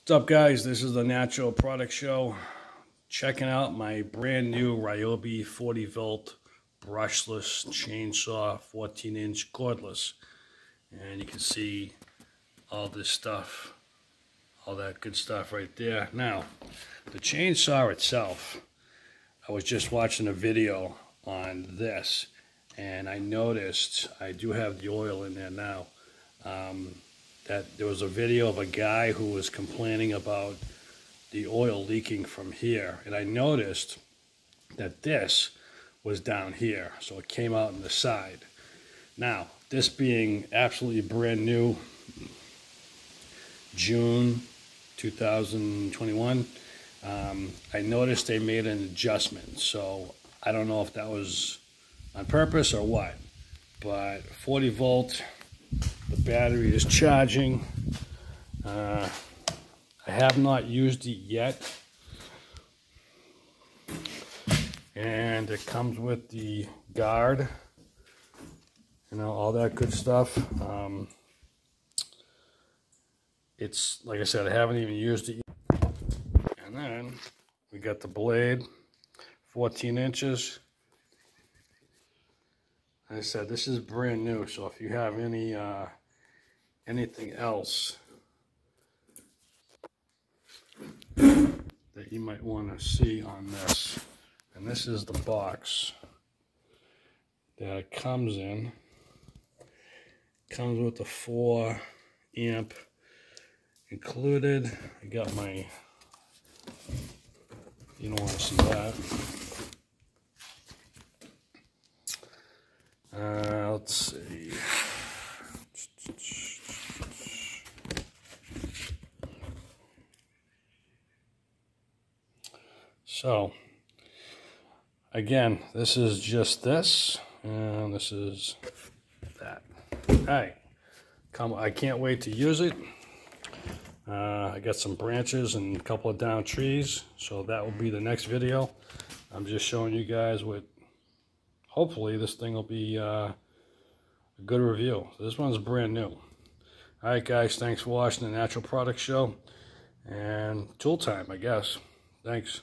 What's up, guys? This is the Natural Product Show. Checking out my brand new Ryobi 40 volt brushless chainsaw 14-inch cordless. And you can see all this stuff, all that good stuff right there. Now, the chainsaw itself, I was just watching a video on this and I noticed I do have the oil in there now. That there was a video of a guy who was complaining about the oil leaking from here, and I noticed that this was down here, so it came out on the side. Now, this being absolutely brand new, June 2021, I noticed they made an adjustment, so I don't know if that was on purpose or what, but 40 volt, the battery is charging. I have not used it yet, and it comes with the guard, you know, all that good stuff. It's like I said, I haven't even used it yet. And then we got the blade, 14 inches. Like I said, this is brand new, so if you have any anything else that you might want to see on this, and this is the box that it comes in. Comes with the 4 amp included. I got my, you don't want to see that. Let's see. So, again, this is just this, and this is that. Alright, I can't wait to use it. I got some branches and a couple of down trees, so that will be the next video. I'm just showing you guys what, hopefully this thing will be a good review. This one's brand new. Alright guys, thanks for watching the Natural Product Show, and tool time, I guess. Thanks.